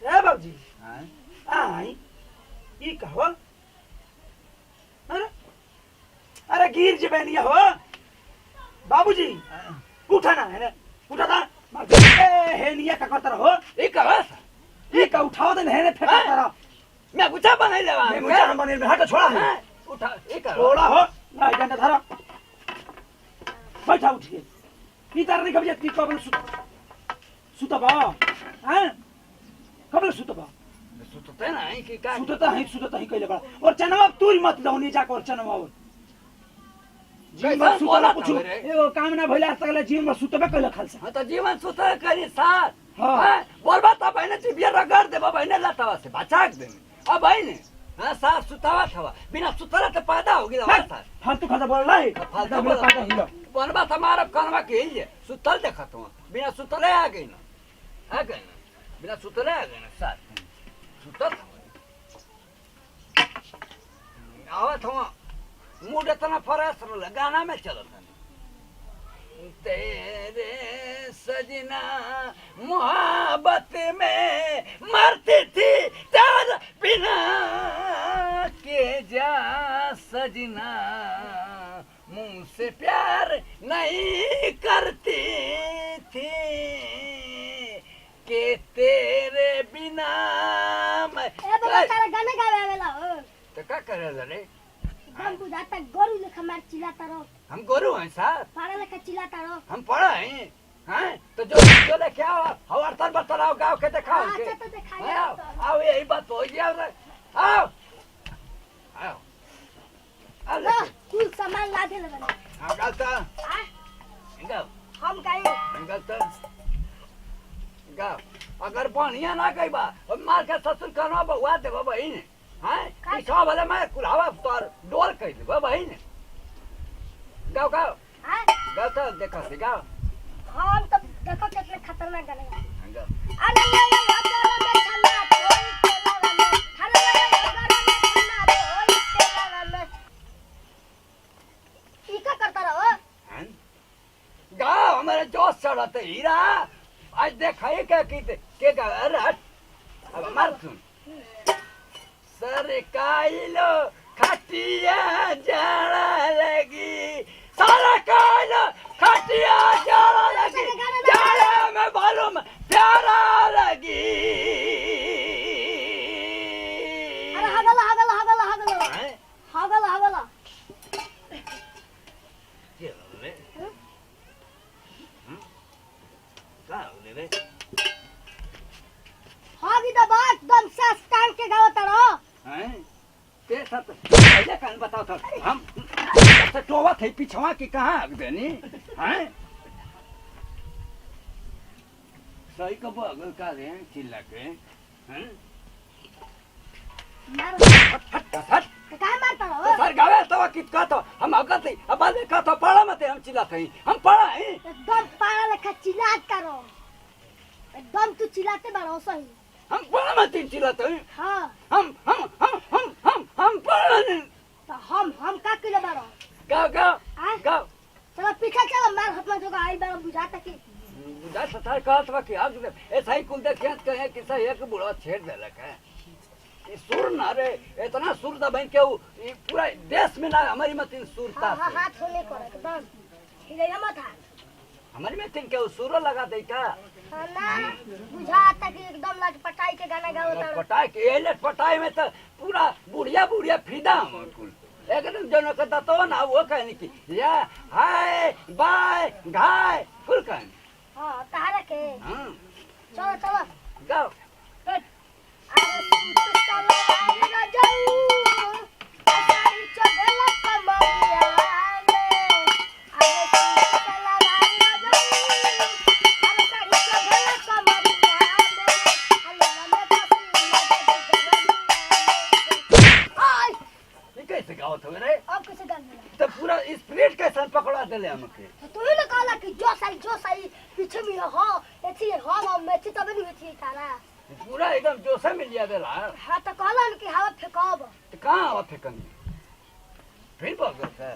ए बाबूजी हां आई ई कहो अरे गिर जबेनिया हो बाबूजी उठा ना है उठा था हे निया का करता रहो ई कहा ये का उठाओ दे है फेंका रहा मैं गुच्छा बनाई लेवा मैं मुझे बने में हट छोड़ा है उठा ई कहा छोड़ा हो ना इधर धरा बैठा उठिए की तार नहीं कभी की कबल सुतबा हैं कबल सुतबा सुतते ना है कि का सुतता है कइले बड़ा और चनवा तूरी मत दौनी जाके और चनवा और जीवन सुतला कुछ एगो काम ना भइला तकले जीवन में सुतबे कइले खालसा हां तो जीवन सुतल करी साथ हां बोलबा त बहने चिबिया रगड़ देबा बहने लतावा से बचाक दे अब बहने हां साथ सुतावा थवा बिना सुतला त पैदा होगी अवस्था फालतू खाता बोल लाई फालतू बोल काटा हिलो बोलबा त मारब कनवा के हिल सुतल देखत हो बिना सुतले आ गई ना बिना सुतले आ गई ना साथ सुतत आवत हो मूड इतना फरेस गाना में चलो तेरे सजना मोहब्बत में मरती थी तेरा बिना के जा सजना मुंह से प्यार नहीं करती थी के तेरे बिना मैं बाबा तारा गाना गावे वाला हो तो क्या करे रे हम बुझाता गोरू लेखा मार चिल्लाता रहो हम गोरू हैं सर पारा लेखा चिल्लाता रहो हम पढ़ा हैं तो जो लेके आओ हवार तर बताओ गांव के दिखाओ के अच्छा तो दिखाइए आओ आओ यही बात हो गया आओ आओ लो कुल सामान ला दे लगन हम गलता आ गाओ हम गाई हम गलता गाओ अगर बढ़िया ना गई बा और मार के ससुर करवा बउआ देबा बहिन हैं ई सब वाले मैं कुलावा तोर डोल कह देबा बहिन गाओ गाओ आ गाओ तो देखा से गाओ हम तो देखो कितने खतरनाक गाना गा गाओ अरे ये हजारों में छन्ना कोई तेला वाला अरे ये हजारों में छन्ना कोई तेला वाला ई का करता रहो हैं गाओ हमारे जोश चढ़ाते हीरा आज देखाई क्या के गा अरे अब मार सुन सरकाइलो खटिया जाड़ा लगी सारा कालो खटिया जाड़ा लगी जाड़ा में मालूम प्यारा लगी अरे हगला हैं हगला ये ले का ले रे हागी द बात दम से स्टैंड के गावता रहो हैं ते सब पहले कान बताओ तो हम से टोवा थे पिछवा की कहां आग देनी हैं सही कब अगल का रे चिल्ला के हैं मार हट हट का मारता रहो सर गावे तो कित का तो हम अगत ही अब देखा तो पढ़ा मत हम चिल्लाते हैं हम पढ़ा है एकदम पारा लेखा चिल्लात करो एकदम तू चिल्लाते बारो सही हम पढ़ा मत चिल्लाते हैं हां हम पढ़ा नहीं तो हम का किलो बारो गाओ आ गाओ चलो पीछे चलो मार हाथ में जो आई बारो बुझाता कि बुझा सतार कहत बा कि आग दे ऐसा ही कुल देख कहे कि सही एक बुढ़वा छेड़ देलक है ये सुर ना रे इतना सुर दा बन के ये पूरा देश में ना हमारी मतीन सुरता हां से हाथ होने को एकदम हिलेगा मत हाथ हमारी में तीन के सुर लगा दे का हाँ ना बुझाता कि एकदम लटपटाई के गाना गावता पटाई के ये पटाई में तो पूरा बुढ़िया फिदा हम कुल एकदम जनो कहता तो ना वो कहने की या हाय बाय घाय कुल कहने हां तारा के हां चलो चलो गाओ अरे तू चलो ना जाऊ अरे चल कमरिया में अरे तू चला ना जाऊ अरे सारी चल कमरिया में अल्लाह में आई ये कैसे गाओ तो रे अब कैसे गाल मिला तो पूरा स्प्रिट कैसे पकड़ा देले हमके तू ही ना कहला कि जो सही पीछे में हां एथी हां मैं थी तब नहीं थी तारा पूरा एकदम जोशे में लिया देला हाँ तो कहलन कि हवा फेंकब तो कहां हवा फेंकनी फिर बगल से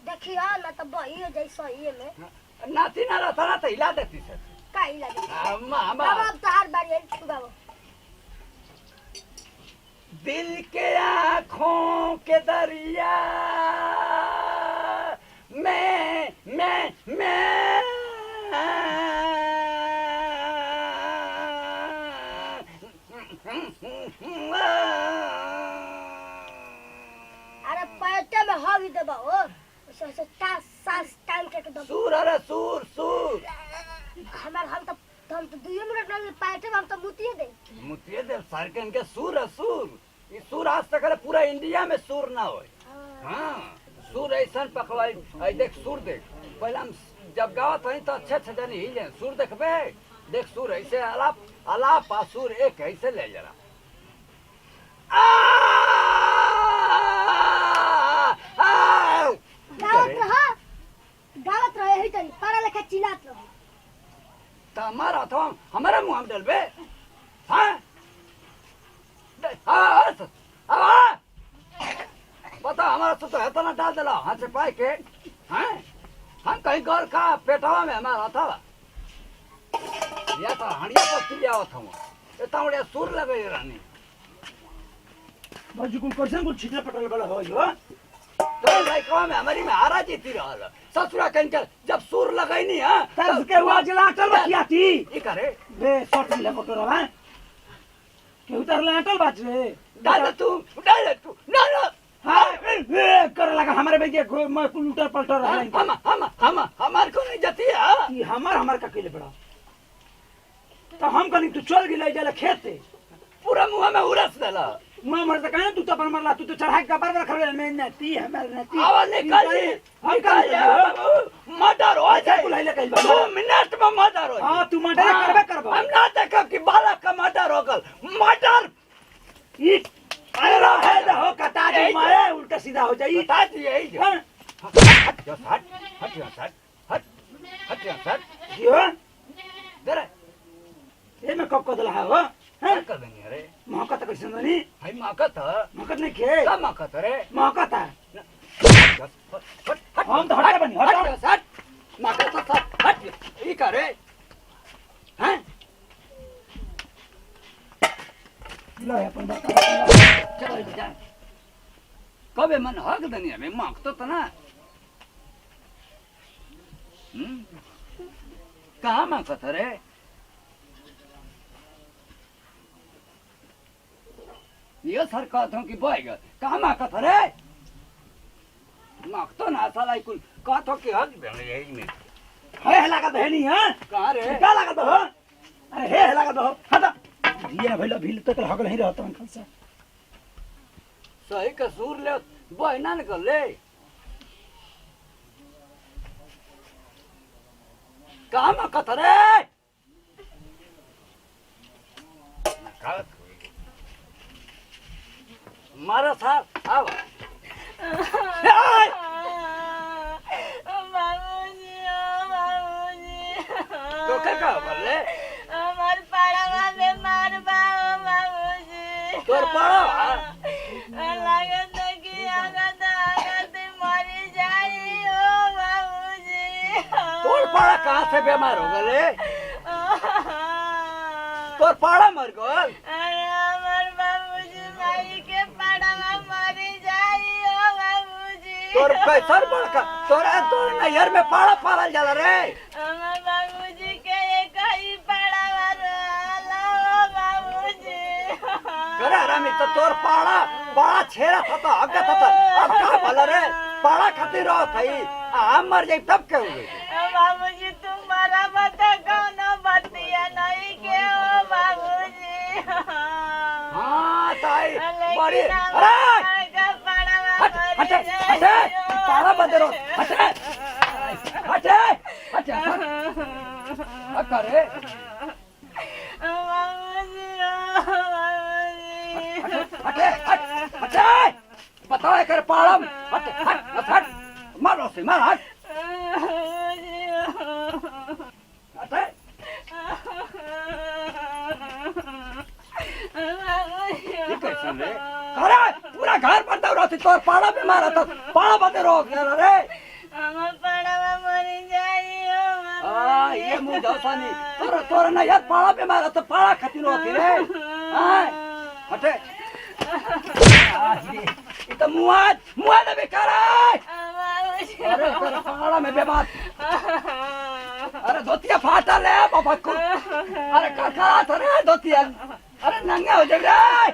देखियो ना तो बही जैसा ये में नाती ना रहता ना तो हिला देती से काई लगे अम्मा बाबा अब तार बारी है तू बाबा दिल के आँखों के दरिया मैं अरे पैटे में हग देबा हो से सास टाइम के दम सूर अरे सूर सूर हम तो 2 मिनट में पैटे में हम तो मुतिए दे मुतिये देव सारकन के सूर है सूर ये सूर आज तक अरे पूरा इंडिया में सूर ना होए हाँ सूर ऐसा पकवाई आई देख सूर देख पहले हम जब गावत हई तो अच्छे जानी ही जाए सूर देखबे देख सूर ऐसे अलाप अलाप आ सूर एक ऐसे ले जरा गावत रहे ही तनी पढ़ा लिखा चिल्लात रहो तो हमारा तो हमारा मुंह हम डलबे हाँ बता हमारा तो है ना डाल दिला हाथ से पाए के हैं हम कहीं घर का पेटवा में हमारा था या तो हंडिया पर चिल्ला हुआ था इतना बड़े सुर लगे रानी बाजू को कैसे कुछ छिटला पटल वाला हो जो तो लाइकवा में हमारी में हारा जीती रहल ससुरा कहीं जब सुर लगाई नहीं है तब के हुआ जला अटल बकिया थी ये करे बे शॉट ले फोटो रहा के उतर ले अटल बाज रे डाल तू ना हां ए कर लगा हमारे बेटे मैं उल्टा पलटा रहा हम हमार को नहीं जाती है ये हमार का केले बड़ा तो हम कनी तू चल गेले जाला खेत पूरा मुंह में उरस देला मैं मर तक तू तो पर मरला तू तो चढ़ा के बार खड़े में नती हमार नती आवाज निकाल हम कर मर्डर हो जाए बुलाइले कइल 2 मिनट में मर्डर हो हां तू मर्डर करबे करबो हम ना देखब कि बालक का मर्डर हो गल मर्डर ई अरे है हो कटा दे मारे उल्टा सीधा हो जाई बता दिए ही हां हट यो जरा ये मैं कब कदला है हो क्या कर देंगे अरे मौका तो कैसे नहीं भाई मौकत है मौका नहीं के का मौकत रे मौका था हट हम तो हटा बनी हट हट मौकत हट ये करे हैं लो अपन बात चल जा कबे मन हक दनी में मौकत तो ना कहाँ मौकत रे ये सर कहता हूँ कि बॉयगा कहाँ मौकत रे मौकतो ना साला कुल कहता कि हक बेले यही में है लागत है नहीं हां कहाँ रे क्या लागत हो अरे है लागत हो हटा ये भइला भील तक हगल नहीं रहता अंकल से सही कसूर ले बहना निकल ले कहाँ मौकत रे मारा साहब आओ तो क्या बोले हमार पाड़ा में मार बाओ बाबूजी तोर पाड़ा लागत कि आगत मरी जाई ओ बाबूजी तोर पाड़ा कहाँ से बीमार हो गए तोर पाड़ा मर गल अरे हमार बाबूजी भाई के पाड़ा में मरी जाई ओ बाबूजी तोर पैसर बड़का तोरा तोर नैहर में पाड़ा पालल जाला रे हमार बाबूजी के एक ही पाड़ा वाला ओ बाबूजी करे रामी तो तोर पाड़ा बड़ा छेड़ा था तो अगत था अब का भला रे पाड़ा खातिर रहो थई हम मर जाई तब के हो गई बाबूजी तुम्हारा बता कौनो बतिया नहीं के ओ बाबूजी हां ताई बड़ी अरे हट पाड़ा बंद रो हट करे हट बताओ कर पाड़म हट मारो से मार हट पूरा घर पर दौड़ा थी तोर पाड़ा पे मारा तो पाड़ा बंदे रोक गया रे ये मुंह दसानी तोरा ना यार पाड़ा पे मारा तो पाड़ा खातिर होती रे हटे ये तो मुआ दे बेकार अरे तेरा पाड़ा में बेमार अरे धोतिया फाटा ले बाबा को अरे ककड़ा तो रे धोतिया अरे नंगा हो जाए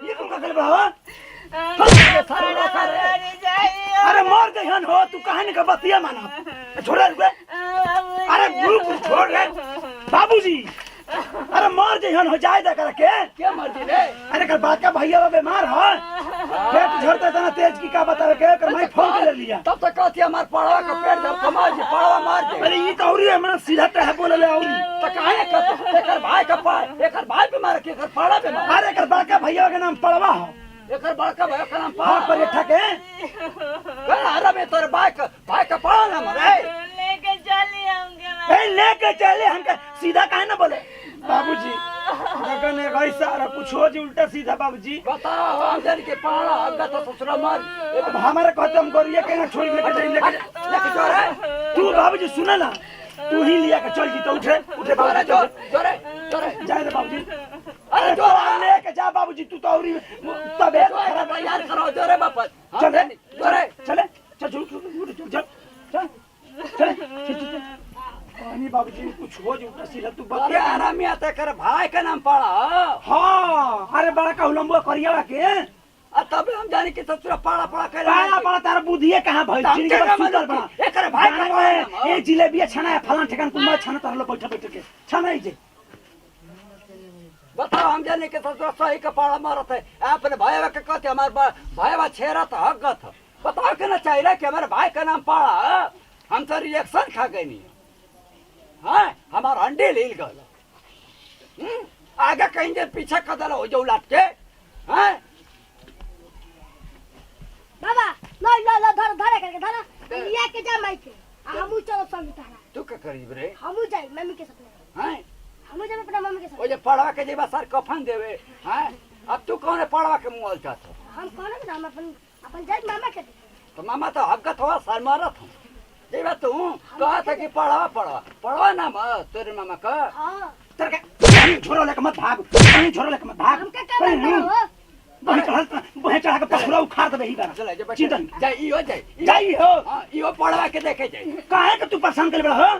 ये तुम का कर रहा अरे मर गई हन हो तू कहानी का बतिया माना छोड़ रे अरे ग्रुप छोड़ रे बाबूजी अरे मर गई हन हो जाए दा करके क्या मर गई रे अरे कर बात का भैया बीमार हो पेट झड़ता था तेज की का बतावे के कर मैं फोन कर लिया तब तक कहती हमार पड़वा का पेट जब कमा जे पड़वा मार दे अरे ये तो औरी हमरा सीधा टह बोले ले औरी तो काहे कर एकर भाई का पार एकर भाई बीमार के एकर पड़ा बीमार अरे कर बात का भैया के नाम पड़वा हो एकर बड़का भाई का नाम पहाड़ पर बैठा के अरे में तोरे भाई का पड़ा ना मरे लेके चली हमके ए लेके चले हमके सीधा काहे ना बोले बाबूजी लगन है भाई सारा कुछ हो जी उल्टा सीधा बाबूजी बताओ हम जन के पाड़ा अग्गा तो ससुरा मार अब हमारे खत्म करिए के छोड़ लेके जो रे तू बाबूजी सुन ना तू ही लिया के चल जी तो उठे बाबा जोरे जाए रे बाबूजी अरे जो लेके जा बाबूजी तू तो औरी तबीयत खराब यार करो जोरे बापा चले जोरे चले चल चल पानी बाबूजी कुछ हो जो उल्टा सीधा तू बतिया आराम में आता कर भाई का नाम पड़ा हां अरे बड़ा कहलंबो करिया के तब हम जाने के ससुरा पाड़ा तारा तारा बुधिए कहां भाई जिनके सुंदर बना एकर भाई का है ए जिलेबी छना है फलान ठिकान को मैं छना तार लो बैठ के छना ही जे बताओ हम जाने के ससुरा सही का पाड़ा मारत है अपने भाईवा के कहते हमार भाईवा छेरा था हगत बताओ के ना चाहिए कि हमारे भाई का नाम पाड़ा हम तो रिएक्शन खा गए नहीं हाँ हमारा अंडे ले गल आगे कहीं जे पीछे कदल हो जाओ लाट के हाँ बाबा ला धर करके धर लिया के जा माई के हमू चलो संग तारा तू का करीब रे हमू जाई मम्मी के साथ हैं हमू जाई अपना मम्मी के साथ ओ जे पड़वा के जेबा सर कफन देवे हैं अब तू कौन है पड़वा के मुंह चाहत हम कौन है हम अपन जाई मामा के तो मामा तो हगत हो सर मारत हो जेबा तू कहा था कि पड़वा ना मत तेरे मामा का हां तेरे के छोरो लेके मत भाग कहीं छोरो लेके मत भाग हम का कर वही चढ़ा के पथुरा उखाड़ दे ही बार चले जे चिंतन जाई हो हां इहो पड़वा के देखे जाई काहे के तू परेशान कर बड़ा हो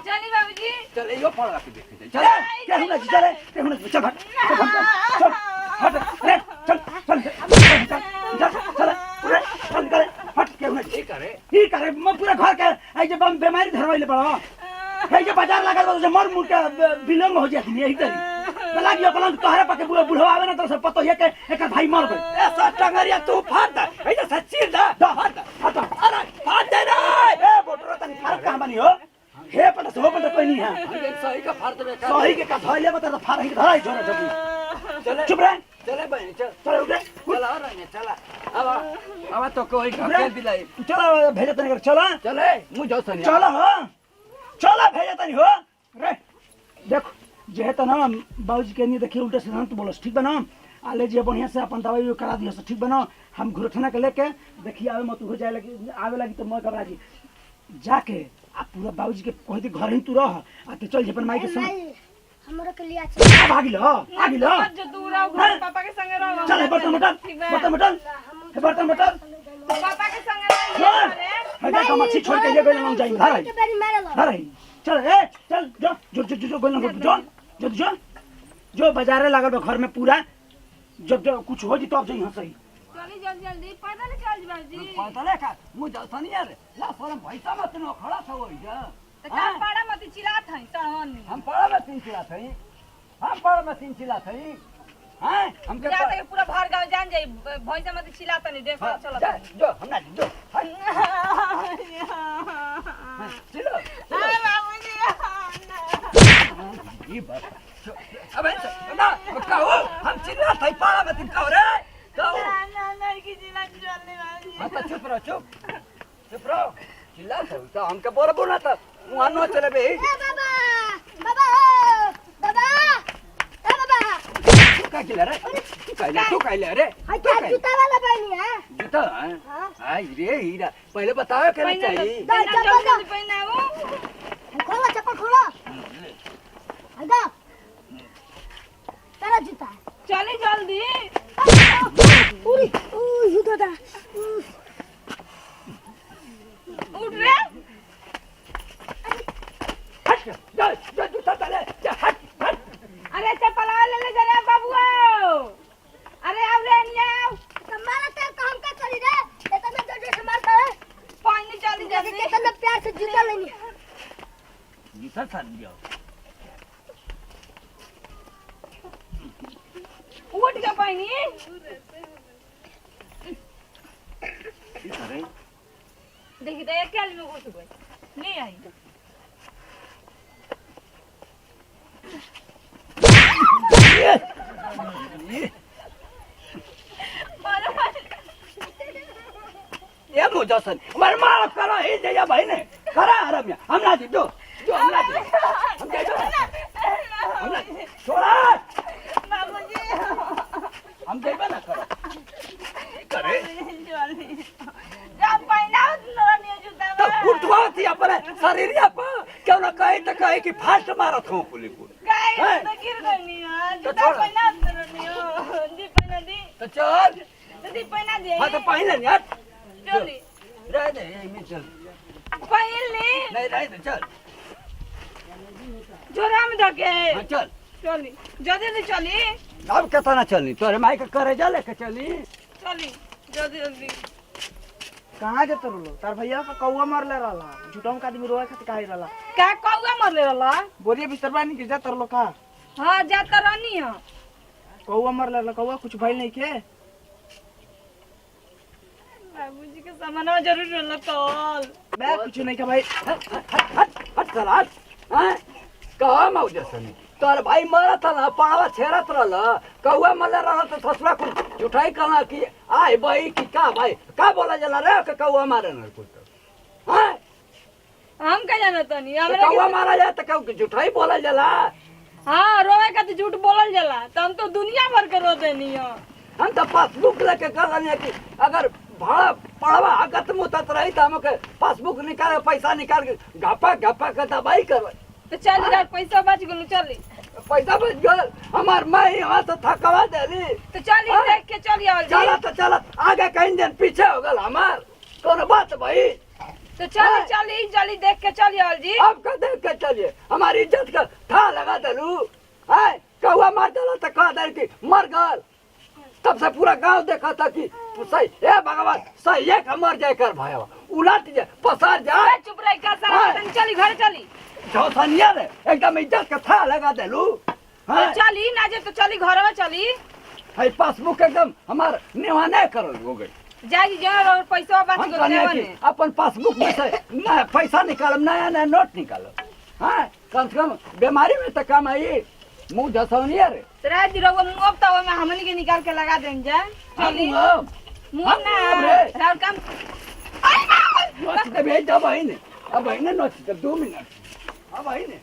चली बाबूजी चल इहो पड़वा के देखे जाई चल के हुना चले के हुना चल चल हट रे चल हट के हुना ई करे मैं पूरा घर के आई जे बीमारी धरवाइले बड़ा हे जे बाजार लागल बा मर मुर के विलंब हो जाती यही तरी लागियो पलंग तोहरे पके बुढ़वा आवे ना तो सब पतो ये के एकर भाई मर गए ऐसा टंगरिया तू फाड़ दे ए जे सच्ची दा हट अरे फाड़ दे रे ए बोटरो तनी फर्क कहां बनी हो हे पता सो पता कोई नहीं है हम सही का फाड़ देबे सही के का धइले बता तो फाड़ ही धराई जोरे जल्दी चले चुप रह चले बहन चल उठ चल आ रहा है चला अब तो कोई का दिलाई चलो भेज तनी कर चला चले मुझे सनी चला हो चला भेज तनी हो रे देखो जे त ना बाबूजी के नहीं देखिए उल्टे सिद्धांत बोलस ठीक बना आले जे बढ़िया से अपन दवाई करा दियो से ठीक बना हम घुरठना के लेके देखिए आवे मत हो जाए लगी आवे लगी तो मैं घबरा जी जाके आ पूरा बाबूजी के कह दे घर ही तू रह आ तो चल अपन माई के संग हमरो के लिया चल भागी लो जो दूर आओ घर पापा के संग रहो चल बर्तन मटन पापा के संग रहो हटा का मच्छी छोड़ के ये गइल हम जाई घर के बेरी मारे लो घर चल ए चल जो गइल जो बाजारे लागल बा घर में पूरा जब कुछ हो जी तो अब जाई हां सही चली जल्दी पैदल चल बाबूजी पैदल का मु जाता नहीं यार ला फरम पैसा मत न खड़ा था होई जा त का पाड़ा मत चिल्लात हई तहन हम पाड़ा में तीन चिल्लात हई हां हम के जाते पूरा भार गांव जान जाई भैंसा मत चिल्लात नहीं देख चल जो हमरा जो चलो हां बाबूजी ये बात अबे ना कहो हम चिल्लात हई पाड़ा में तीन कहो रे कहो ना की चिल्लात चलने बाबूजी हां तो चुप रहो चिल्लात हो तो हमके बोल बोला था वहां न चले बे बाबा का किला रे तू कहले रे हां क्या जूता वाला पहनी है जूता हां रे हीरा पहले बताओ क्या चाहिए चप्पल पहनाओ खोलो चप्पल खोलो हटा तेरा जूता चली जल्दी उरी यू दादा उठ रे हट जा जूता डाले हट हट अरे चप्पल ले ले जरा बाबू अरे आओ रे निया तुम्हारा तेल काम का करी रे इतना जो संभालता है पानी चली जैसे जल्दी कितना प्यार से जूता लेनी जूता साथ दिया उठ के पानी अरे देखी तो एक कैल में घुस गई नहीं आई ये मुझसन मर मार करो हे जया भाई ने करा आराम हम ना दो हम ना दो हम दे दो हम ना छोड़ा बाबूजी हम दे ना करो करे जा पहना नहीं जूता तो फुटवाती अपने शरीर आप क्यों ना कहे कि फास्ट मारत हूं पुलिस को काय तो गिर गई है तो जूता छोड़। पहना नहीं दी पहना दी तो चल दी पहना दे हां तो पहले नहीं हट चली रह दे यही में चल पहन ले नहीं रह दे चल जोरा में धके हां चल चली जल्दी जल्दी चली अब कितना चलनी तोरे माई के करे जा लेके चली चली जल्दी जल्दी कहाँ जाते रहो तार भैया का कौआ मार ले रहा झूठम का आदमी रोए खातिर काहे रहला का कौवा मरले रहला बोरिए बिस्तर बानी के जाते रहो का हां जाता रहनी है कौआ मार ले रहा कौआ कुछ भइल नहीं के बाबूजी के सामान जरूर रहला कल बे कुछ नहीं के भाई हट चल हट हैं कहा मौ जसनी तोर भाई मरत ना पावा छेरत रहल कौआ मरले रहल तो ससुरा को जुठाई कहला कि आय भाई कि का भाई का बोला जला रे के कौआ मारे न कुछ हैं हम का जाना तनी तो हमरा कौआ मारा जाए तो कौ जुठाई बोला जला हां रोवे का तो झूठ बोलल जाला त हम तो दुनिया भर के रो देनी है हम तो पासबुक लेके कहला कि अगर भाड़ा पड़वा आगत मुतत रही तो हमके पासबुक निकाल पैसा निकाल के घपा घपा के दवाई करवा तो चल यार पैसा बच गेल चली पैसा बच गल हमार माई वहां से थकवा देली तो चली हाँ। देख के चली आओ चला तो चला आगे कहीं दिन पीछे हो गल हमार कोनो बात भाई तो चली चली जल्दी देख के चली आओ जी अब का देख के चलिए हमारी इज्जत का था लगा देलू है कौआ मार देला तो कह दे कि मर गल तब से पूरा गांव देखा था कि सही हे भगवान सही एक मर जाए कर भाई उलट जाए पसार जाए चुप रह का सारा चली घर चली झोसनिया रे एकदम इज्जत का था लगा देलू तो चली ना जे तो चली घर में चली है पासबुक एकदम हमार निवाने कर हो गई जाई जरा और पैसा बच हम गेल कहने देवन कि अपन पासबुक में से नया पैसा निकालम नया नया नोट निकालो हाँ कम से कम बीमारी में तो कम आई मुँह झसौनिया रे तेरा दिरोगो मुंह तो में हमनी के निकाल के लगा दें जा चली मुंह ना राउर काम नोच के भेज दो बहन अब बहन नोच के 2 मिनट अब बहन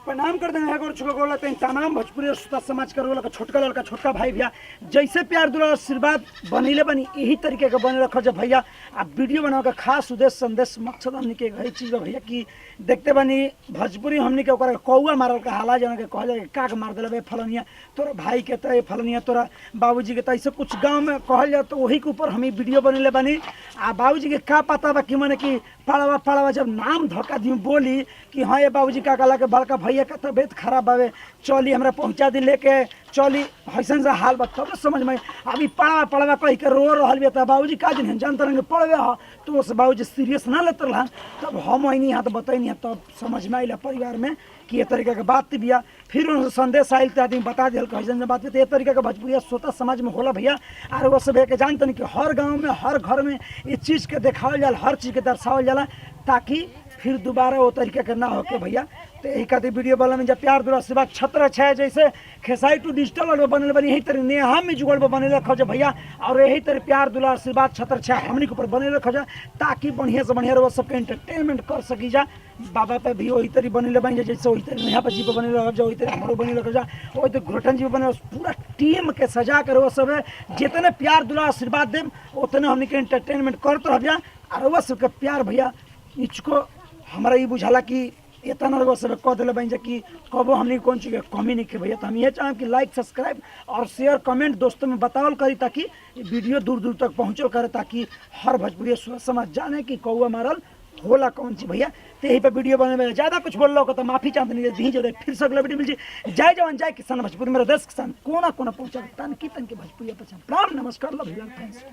प्रणाम कर देंगे है छोटा गोला तमाम भोजपुरी श्रोता समाज का रोल का छोटका लड़का छोटका भाई भैया जैसे प्यार दुलार आशीर्वाद बनीले बनी यही तरीके का बने रखो जब भैया आप वीडियो बनाओ का खास उद्देश्य संदेश मकसद हमने के यही चीज है भैया कि देखते बनी भोजपुरी हमने के ओकरा कौआ मारल का हाला जना के कह जाए काग मार दिले बे फलनिया तोरा भाई के तो फलनिया तोरा बाबूजी के तो ऐसे कुछ गाँव में कहल जाए तो वही के ऊपर हम वीडियो बनीले बनी आ बाबूजी के का पता बा कि मैंने कि पड़वा पड़वा जब नाम धोखा दी बोली कि हाँ ये बाबूजी का कहला के बड़का भैया का तबीयत खराब बावे चली हमरा पहुंचा दी लेके चली हसन से हाल बात तब समझ में अभी पड़वा पड़वा कह के रो रहल बे त बाबूजी का दिन जानते रहेंगे पड़वे ह तो उस बाबूजी सीरियस ना लेते रहा तब हम नहीं यहाँ तो बताई तब समझ में आइला परिवार में कि ये तरीके के बात बिया फिर उन संदेश आयल तो आदमी बता दिल कैसे बात तो ये तरीके का भोजपुरिया श्रोता समाज में होला भैया और वो सब के जानते नहीं कि हर गांव में हर घर में इस चीज़ के देखावल जाला हर चीज़ के दर्शावल जाला ताकि फिर दोबारा वो तरीके के ना होके भैया तो यही खातिर वीडियो वाला में जब प्यार दुरा सेवा छत्र छे जैसे खेसाई टू डिजिटल वाले बनल बनी यही तरह नेहा में जुगल बने रखो जा भैया और यही तरह प्यार दुला आशीर्वाद छत्र छे हमनी के ऊपर बने रखो जा ताकि बढ़िया से बढ़िया वो सबके एंटरटेनमेंट कर सकी जा बाबा पे भी वही तरह बने बन जैसे वही तरह नेहा जी पे बने रख जा वही तरह हमारो बने रखो जा वही तो घोटन जी पे बने पूरा टीम के सजा कर वो सब जितने प्यार दुला आशीर्वाद दे उतने हमनी के एंटरटेनमेंट करते रह जा और वो सबके प्यार भैया इसको हमारा ये बुझाला कि इतना रगो सब कह दिले बन कि कबो हमनी कौन चीज के कमी नहीं के भैया। तो हम ये चाहें कि लाइक सब्सक्राइब और शेयर कमेंट दोस्तों में बतावल करी ताकि ये वीडियो दूर दूर तक पहुँचल करे, ताकि हर भोजपुरी समाज जाने कि कौआ मारल होला कौन सी भैया। तो यही पे वीडियो बनने में ज़्यादा कुछ बोल रहा तो माफी चाहते नहीं दी जो फिर से अगला वीडियो मिल जाए। जय जवान जय किसान भोजपुरी मेरा देश किसान कोना कोना पहुँचा तन की भोजपुरी पहचान। प्रणाम नमस्कार लव यू फ्रेंड्स।